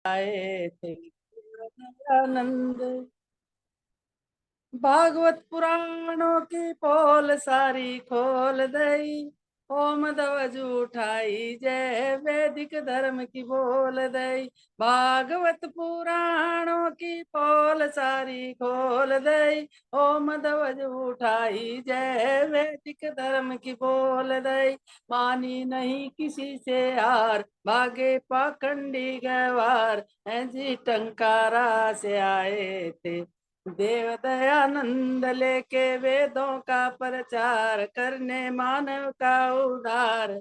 आए थे आनंद। भागवत पुराणों की पोल सारी खोल दई, ओम ध्वज उठाई जय वैदिक धर्म की बोल दई। भागवत पुराणों की पोल सारी खोल दई, ओम ध्वज उठाई जय वैदिक धर्म की बोल दई। मानी नहीं किसी से हार, भागे पाखंडी गवार, जी टंकारा से आए थे देव दयानंद लेके वेदों का प्रचार करने मानव का उद्धार।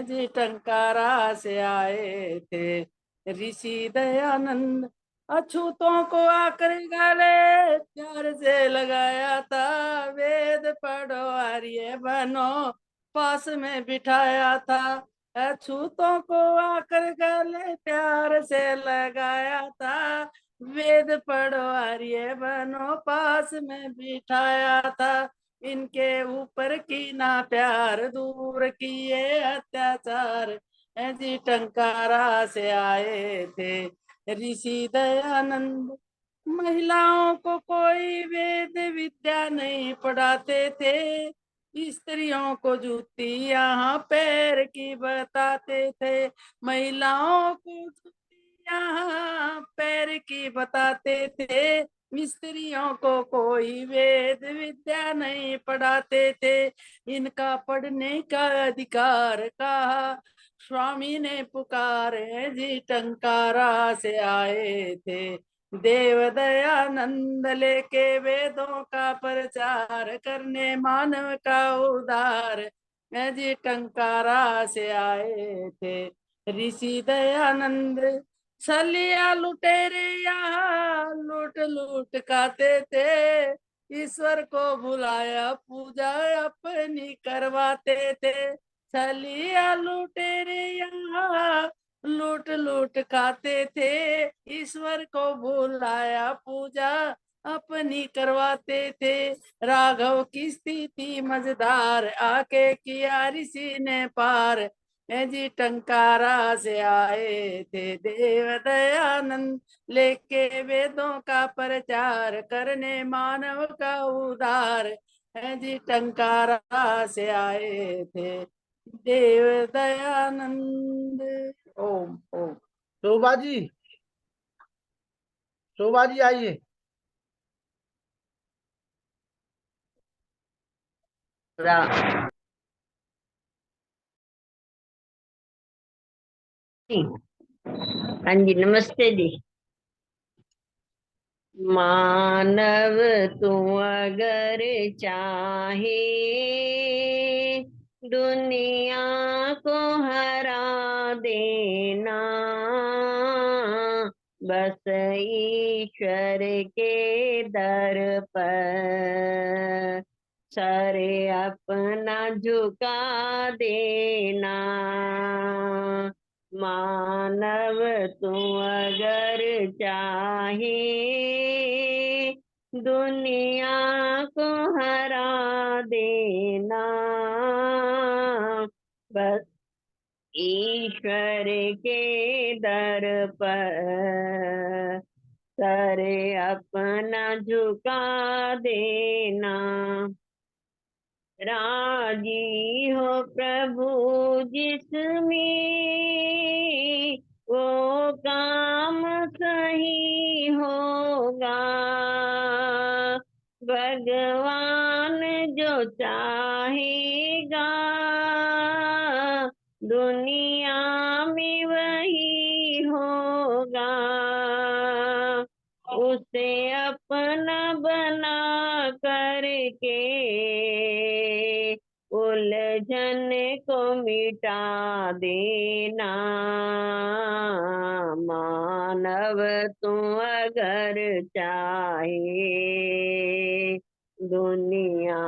जी टंकारा से आए थे ऋषि दयानंद, अछूतों को आकर गले प्यार से लगाया था। वेद पढ़ो आर्य बनो पास में बिठाया था। अछूतों को आकर गले प्यार से लगाया था। वेद पढ़ो आर्य बनो पास में बिठाया था। इनके ऊपर की ना प्यार दूर किए अत्याचार। जी टंकारा से आए थे ऋषि दयानंद। महिलाओं को कोई वेद विद्या नहीं पढ़ाते थे, स्त्रियों को जूती यहाँ पैर की बताते थे। महिलाओं को यहाँ पैर की बताते थे, मिस्त्रियों को कोई वेद विद्या नहीं पढ़ाते थे। इनका पढ़ने का अधिकार कहा स्वामी ने पुकारे। जी टंकारा से आए थे देव दयानंद लेके वेदों का प्रचार करने मानव का उद्धार। जी टंकारा से आए थे ऋषि दयानंद। छलिया लुटेरे यहाँ लूट लूट खाते थे, ईश्वर को बुलाया पूजा अपनी करवाते थे। छलिया लुटेरे यहाँ लूट लूट खाते थे, ईश्वर को बुलाया पूजा अपनी करवाते थे। राघव की स्थिति मजेदार आके किया ऋषि ने पार। जी टंकारा से आए थे देव दयानंद लेके वेदों का प्रचार करने मानव का उद्धार। जी टंकारा से आए थे देव दयानंद। ओम ओम। शोभा जी, शोभा जी आइए। हाँ जी, नमस्ते जी। मानव तू अगर चाहे दुनिया को हरा देना, बस ईश्वर के दर पर सरे अपना झुका देना। मानव तू अगर चाहे दुनिया को हरा देना, बस ईश्वर के दर पर सरे अपना झुका देना। राजी हो प्रभु जिसमें वो काम सही होगा। भगवान जो चाहेगा दुनिया में वही होगा। उसे अपना बना करके उलझन को मिटा देना। मानव तू अगर चाहे दुनिया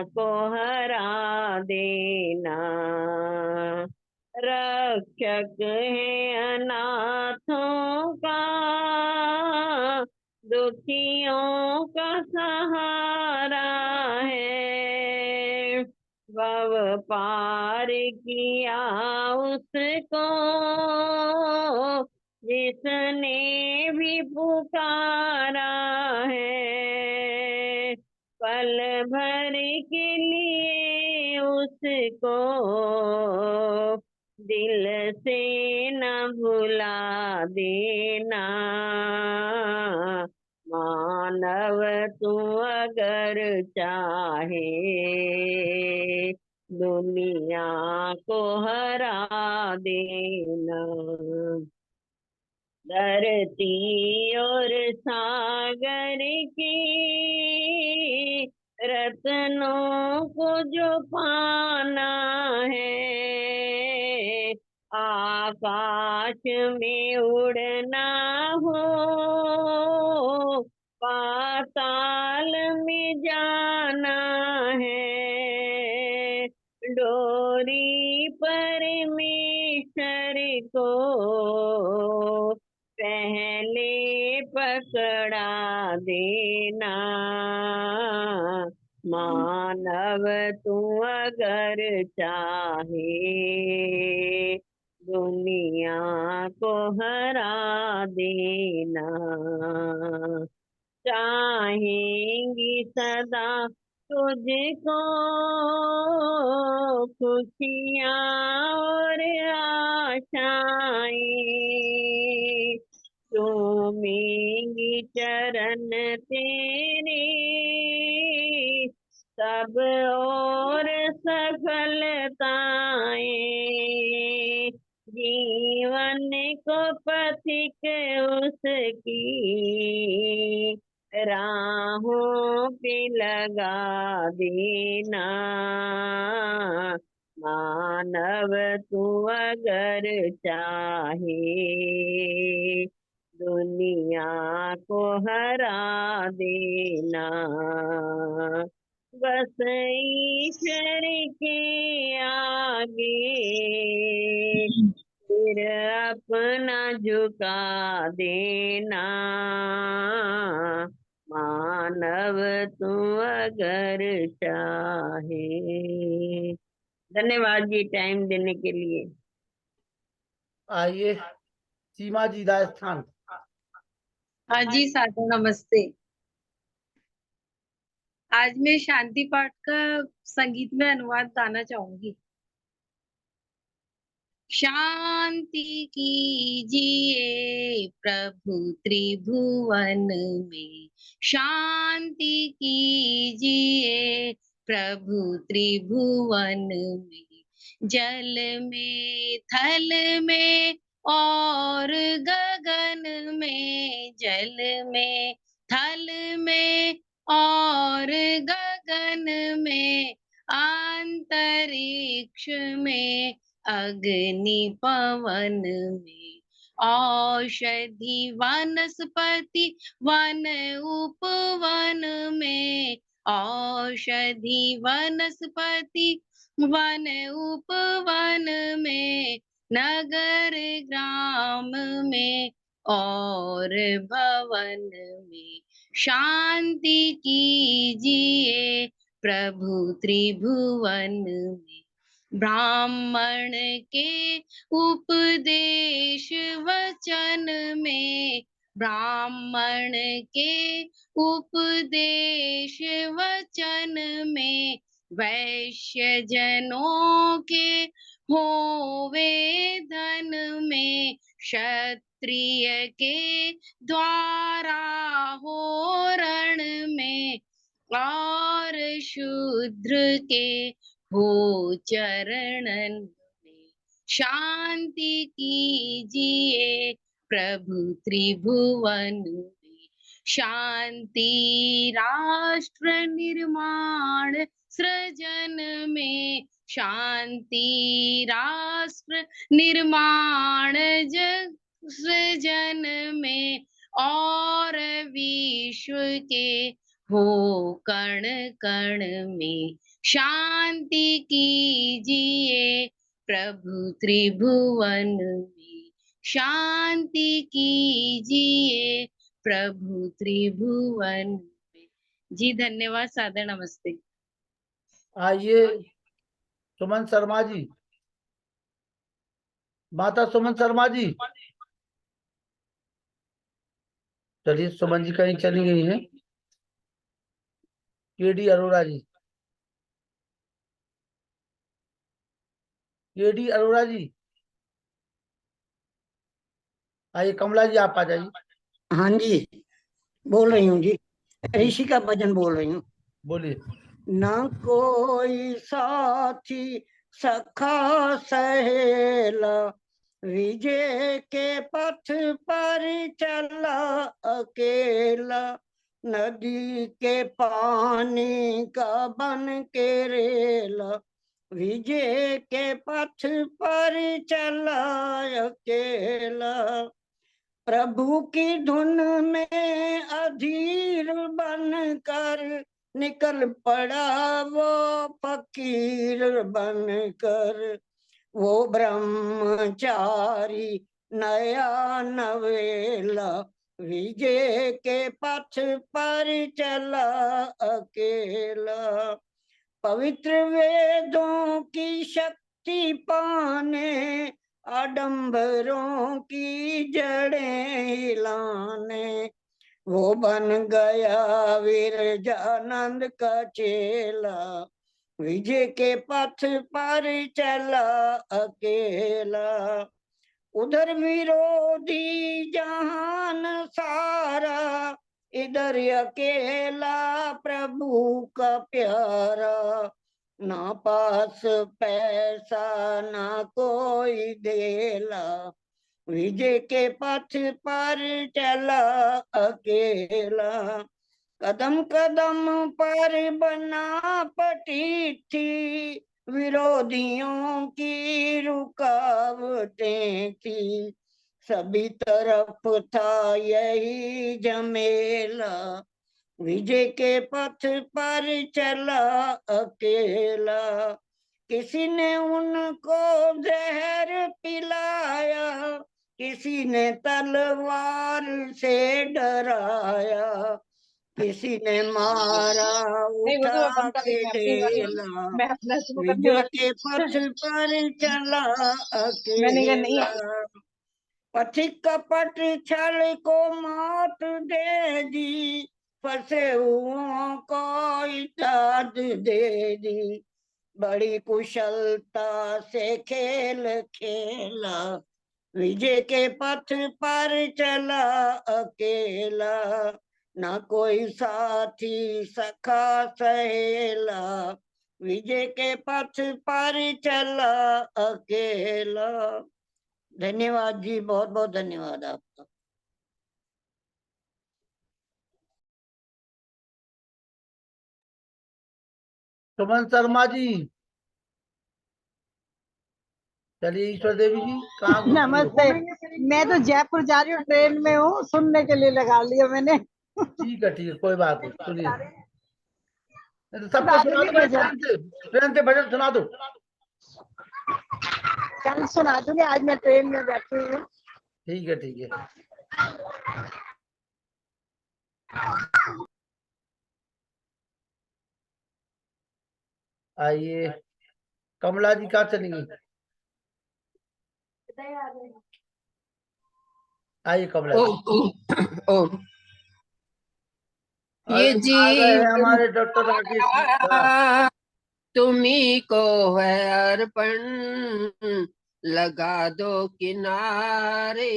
को हरा देना। रक्षक है अनाथों का, दुखियों का सहारा है। भव पार किया उसको जिसने भी पुकारा है, पल भर के लिए उसको दिल से न भुला देना। मानव तू अगर चाहे दुनिया को हरा देना। धरती और सागर की रत्नों को जो पाना है, आकाश में उड़ना हो, पाताल में जाना है, डोरी परमेश्वर को पहले पकड़ा देना। मानव तू अगर चाहे दुनिया को हरा देना। चाहेंगी सदा तुझको खुशियाँ और आशाएं, चूमेंगी चरण तेरे सब और सफलताएं, जीवन को पथिक उसकी राहों पे लगा देना। मानव तू अगर चाहे दुनिया को हरा देना। बस ईश्वर के आगे फिर अपना झुका देना। मानव तू अगर चाहे। धन्यवाद जी टाइम देने के लिए। आइए सीमा जी राजस्थान। हाँ जी साधु नमस्ते। आज मैं शांति पाठ का संगीत में अनुवाद गाना चाहूंगी। शांति कीजिए प्रभु त्रिभुवन में, शांति कीजिए प्रभु त्रिभुवन में, जल में थल में और गगन में, जल में थल में और गगन में, अंतरिक्ष में अग्नि पवन में, औषधि वनस्पति वन उपवन में, औषधि वनस्पति वन उपवन में, नगर ग्राम में और भवन में, शांति कीजिए प्रभु त्रिभुवन में। ब्राह्मण के उपदेश वचन में, ब्राह्मण के उपदेश वचन में, वैश्य जनों के होवे धन में, क्षत्रिय के द्वारा हो रण में, और शूद्र के हो चरणन में, शांति कीजिए प्रभु त्रिभुवन में, शांति राष्ट्र निर्माण सृजन में, शांति राष्ट्र निर्माण जग सृजन में, और विश्व के हो कण कण में, शांति कीजिए प्रभु त्रिभुवन में, शांति कीजिए प्रभु त्रिभुवन में। जी धन्यवाद सादर नमस्ते। आइए सुमन शर्मा जी, माता सुमन शर्मा जी। चलिए, सुमन जी कहीं चली गई हैं। केडी अरोड़ा जी, केडी अरोड़ा जी आइए। कमला जी आप आ जाइए। हाँ जी, बोल रही हूँ जी। ऋषि का भजन बोल रही हूँ। बोलिए। न कोई साथी सखा सहेला, विजय के पथ पर चला अकेला। नदी के पानी का बन के रेला, विजय के पथ पर चला अकेला। प्रभु की धुन में अधीर बनकर निकल पड़ा वो फकीर बनकर। वो ब्रह्मचारी नया नवेला, विजय के पथ पर चला अकेला। पवित्र वेदों की शक्ति पाने, आडंबरों की जड़ें हिलाने, वो बन गया विरजानंद का चेला। विजय के पथ पर चला अकेला। उधर विरोधी जहान सारा, इधर अकेला प्रभु का प्यारा। ना पास पैसा ना कोई देला, विजय के पथ पर चला अकेला। कदम कदम पर बना पटी थी, विरोधियों की रुकावटें थी। सभी तरफ था यही झमेला, विजय के पथ पर चला अकेला। किसी ने उनको जहर पिलाया, किसी ने तलवार से डराया, किसी ने मारा नहीं, वो तो मैं उठा बंद कर रही के हूँ, मैं अपनी कर रही ढेला। हूँ, मैं अपना शुरू करने विजय वाली के पथ पर चला मैंने कहा नहीं अकेला। पथिक कपट छल को मात दे दी, फंसे हुओं को इताद दे दी। बड़ी कुशलता से खेल खेला, विजय के पथ पर चला अकेला। ना कोई साथी सखा सहेला, विजय के पथ पर चला अकेला। धन्यवाद जी, बहुत बहुत धन्यवाद आपका। सुमन शर्मा जी, चलिए। ईश्वर देवी जी कहाँ घुस गई हो? नमस्ते। मैं तो जयपुर जा रही हूँ, ट्रेन में हूँ, सुनने के लिए लगा लिया मैंने। ठीक है, कोई बात नहीं, सुनिए। नहीं तो सबको सुना सुना दूंगी दो भाई, भजन, ट्रेन से भजन सुना दो। कल सुना दूंगी, आज मैं ट्रेन में बैठी हूँ। ठीक है, ठीक है। आइए। कमला जी कहाँ चली गई? आइए कमला ओ, जी। ओ, ओ, ये अरे आ गए हैं जीवन हमारे डॉक्टर राकेश जी। तुम्ही को है अर्पण, लगा दो किनारे।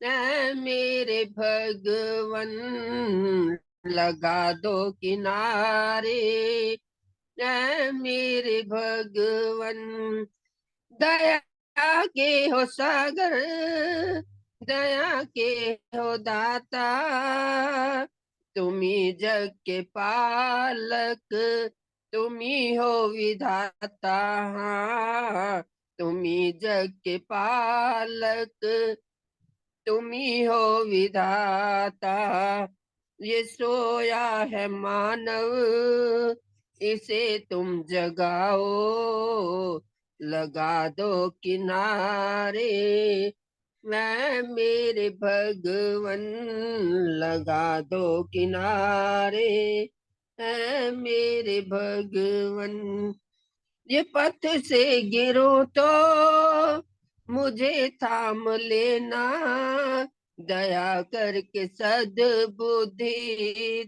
ऐ मेरे भगवन, लगा दो किनारे। ऐ मेरे भगवन, दया के हो सागर, दया के हो दाता। तुम्ही जग के पालक, तुम्ही हो विधाता। हाँ, तुम्ही जग के पालक, तुम्ही हो विधाता। ये सोया है मानव, इसे तुम जगाओ, लगा दो किनारे। मैं मेरे भगवन, लगा दो किनारे। है मेरे भगवन, ये पथ से गिरो तो मुझे थाम लेना। दया करके सद्बुद्धि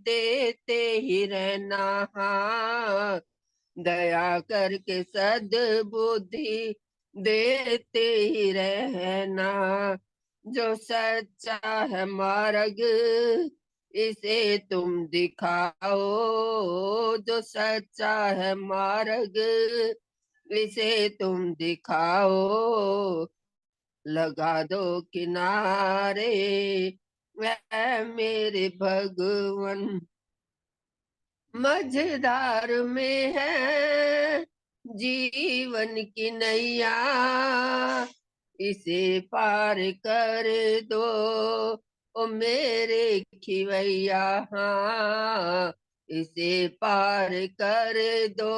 देते ही रहना। हाँ, दया करके सद्बुद्धि देते ही रहना। जो सच्चा है मार्ग इसे तुम दिखाओ, जो सच्चा है मार्ग इसे तुम दिखाओ। लगा दो किनारे वह मेरे भगवन। मझधार में है जीवन की नैया, इसे पार कर दो ओ मेरे खिवैया। हाँ, इसे पार कर दो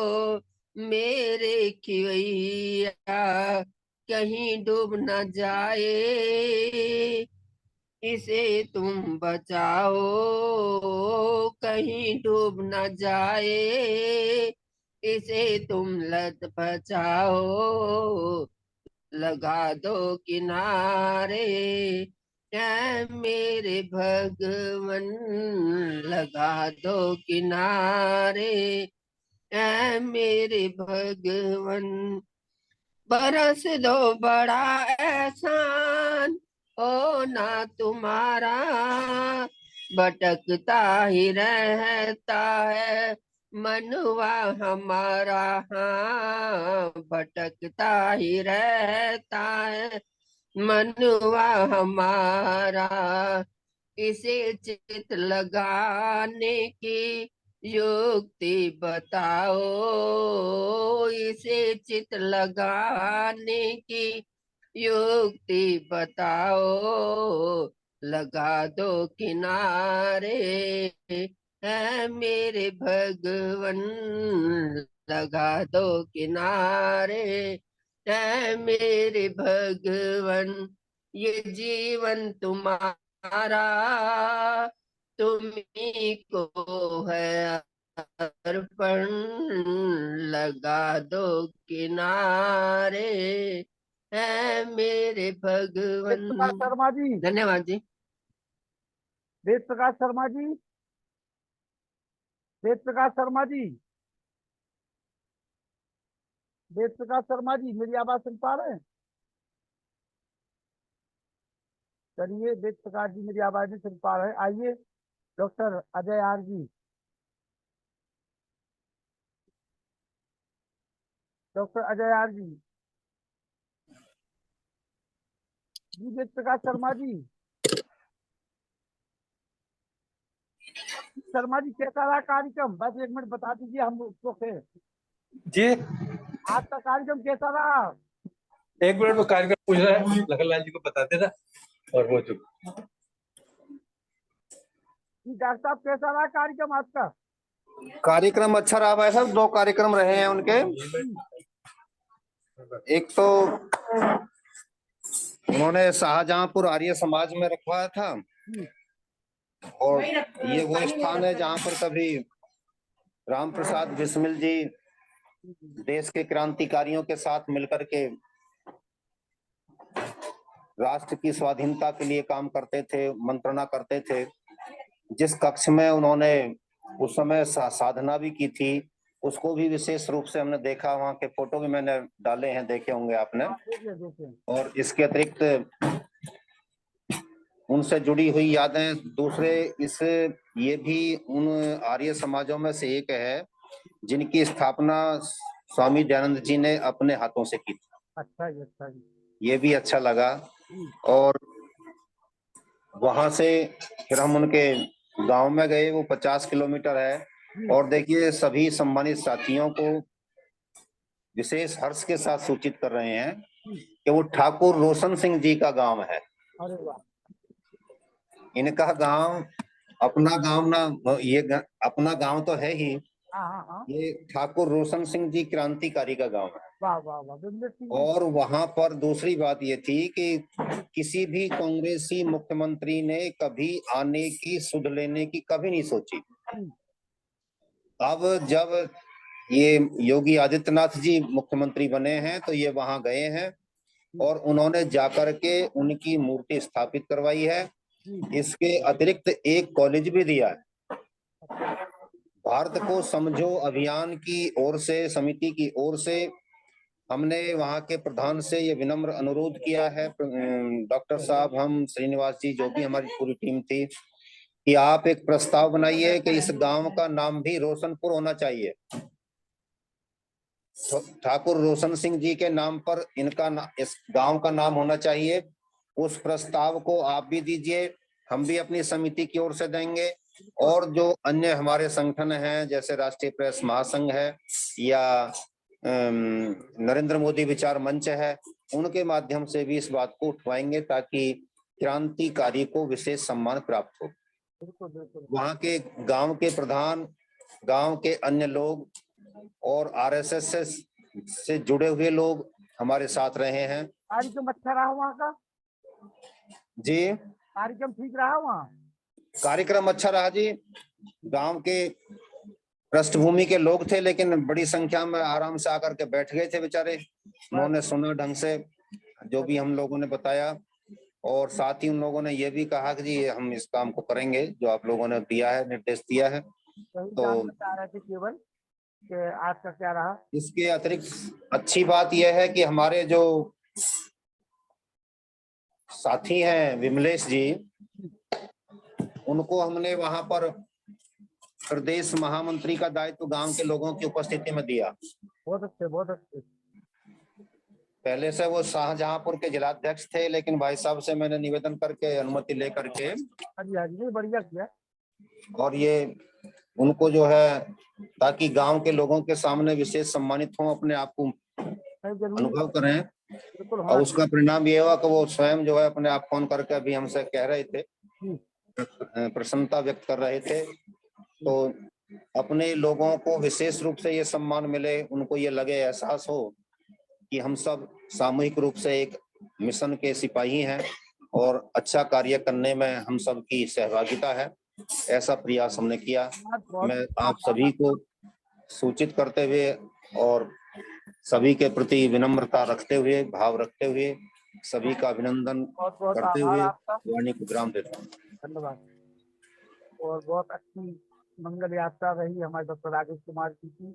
मेरे खिवैया। कहीं डूब न जाए इसे तुम बचाओ, कहीं डूब न जाए इसे तुम लत बचाओ। लगा दो किनारे ऐ मेरे भगवन, लगा दो किनारे ऐ मेरे भगवन। बरस दो बड़ा एहसान हो ना तुम्हारा, भटकता ही रहता है मनवा हमारा। हाँ, भटकता ही रहता है मनवा हमारा। इसे चित लगाने की युक्ति बताओ, इसे चित लगाने की युक्ति बताओ। लगा दो किनारे है मेरे भगवन, लगा दो किनारे है मेरे भगवन। ये जीवन तुम्हारा तुम्ही को है अर्पण। लगा दो किनारे है मेरे वेद प्रकाश भगवन। शर्मा जी, धन्यवाद जी। वेद प्रकाश शर्मा जी, वेद प्रकाश शर्मा जी, वेद प्रकाश शर्मा जी, मेरी आवाज सुन पा रहे हैं? चलिए, वेद प्रकाश जी मेरी आवाज नहीं सुन पा रहे, आइए doctor Ajay R ji, doctor Ajay R ji, जी वेद प्रकाश शर्मा जी, शर्मा जी कैसा रहा कार्यक्रम? बस 1 मिनट बता दीजिए हम उसको फिर। जी, आपका कार्यक्रम कैसा रहा? 1 मिनट में कार्यक्रम पूछ रहा है, लखनलाल जी को बता देना और वो चुप। जी डॉक्टर साहब कैसा रहा कार्यक्रम आपका? कार्यक्रम अच्छा रहा भाई साहब, 2 कार्यक्रम रहे हैं उनके। एक तो उन्होंने शाहजहांपुर आर्य समाज में रखवाया था, और ये वो स्थान है जहां पर कभी राम प्रसाद बिस्मिल जी देश के क्रांतिकारियों के साथ मिलकर के राष्ट्र की स्वाधीनता के लिए काम करते थे, मंत्रणा करते थे। जिस कक्ष में उन्होंने उस समय साधना भी की थी, उसको भी विशेष रूप से हमने देखा। वहां के फोटो भी मैंने डाले हैं, देखे होंगे आपने। और इसके अतिरिक्त उनसे जुड़ी हुई यादें दूसरे ये भी उन आर्य समाजों में से एक है जिनकी स्थापना स्वामी दयानंद जी ने अपने हाथों से की थी। अच्छा जी, अच्छा जी। ये भी अच्छा लगा। और वहां से फिर हम उनके गांव में गए, वो 50 किलोमीटर है। और देखिए, सभी सम्मानित साथियों को विशेष हर्ष के साथ सूचित कर रहे हैं कि वो ठाकुर रोशन सिंह जी का गांव है। अरे वाह। इनका गांव अपना गांव ना, ये अपना गांव तो है ही, ये ठाकुर रोशन सिंह जी क्रांतिकारी का गांव है। वाह वाह वाह। और वहां पर दूसरी बात ये थी कि किसी भी कांग्रेसी मुख्यमंत्री ने कभी आने की, सुध लेने की कभी नहीं सोची। अब जब ये योगी आदित्यनाथ जी मुख्यमंत्री बने हैं तो ये वहां गए हैं और उन्होंने जाकर के उनकी मूर्ति स्थापित करवाई है। इसके अतिरिक्त एक कॉलेज भी दिया है। भारत को समझो अभियान की ओर से, समिति की ओर से हमने वहां के प्रधान से ये विनम्र अनुरोध किया है, डॉक्टर साहब, हम, श्रीनिवास जी, जो भी हमारी पूरी टीम थी, कि आप एक प्रस्ताव बनाइए कि इस गांव का नाम भी रोशनपुर होना चाहिए। ठाकुर रोशन सिंह जी के नाम पर इस गांव का नाम होना चाहिए। उस प्रस्ताव को आप भी दीजिए, हम भी अपनी समिति की ओर से देंगे, और जो अन्य हमारे संगठन हैं जैसे राष्ट्रीय प्रेस महासंघ है या नरेंद्र मोदी विचार मंच है, उनके माध्यम से भी इस बात को उठवाएंगे ताकि क्रांतिकारी को विशेष सम्मान प्राप्त हो। वहां के गांव के प्रधान, गांव के अन्य लोग और आरएसएस से जुड़े हुए लोग हमारे साथ रहे हैं। कार्यक्रम अच्छा रहा वहाँ का जी? कार्यक्रम ठीक रहा वहाँ? कार्यक्रम अच्छा रहा जी। गांव के पृष्ठभूमि के लोग थे, लेकिन बड़ी संख्या में आराम से आकर के बैठ गए थे बेचारे। उन्होंने सुना ढंग से जो भी हम लोगों ने बताया, और साथ ही उन लोगों ने ये भी कहा कि जी हम इस काम को करेंगे जो आप लोगों ने दिया है, निर्देश दिया है। तो केवल आज का क्या रहा? इसके अतिरिक्त अच्छी बात यह है कि हमारे जो साथी हैं विमलेश जी, उनको हमने वहां पर प्रदेश महामंत्री का दायित्व गांव के लोगों की उपस्थिति में दिया। बहुत अच्छे, बहुत अच्छे। पहले से वो शाहजहांपुर के जिलाध्यक्ष थे, लेकिन भाई साहब से मैंने निवेदन करके, अनुमति लेकर के, बढ़िया किया। और ये उनको जो है, ताकि गांव के लोगों के सामने विशेष सम्मानित हों, अपने आप को अनुभव करें, और उसका परिणाम ये हुआ कि वो स्वयं जो है अपने आप फोन करके अभी हमसे कह रहे थे, प्रसन्नता व्यक्त कर रहे थे। तो अपने लोगों को विशेष रूप से ये सम्मान मिले, उनको ये लगे, एहसास हो कि हम सब सामूहिक रूप से एक मिशन के सिपाही हैं और अच्छा कार्य करने में हम सब की सहभागिता है, ऐसा प्रयास हमने किया। मैं आप सभी को सूचित करते हुए और सभी के प्रति विनम्रता रखते हुए, भाव रखते हुए, सभी का अभिनंदन करते हुए वाणी को विराम देता हूँ। धन्यवाद। और बहुत अच्छी मंगल यात्रा रही हमारे डॉक्टर राजेश कुमार जी की।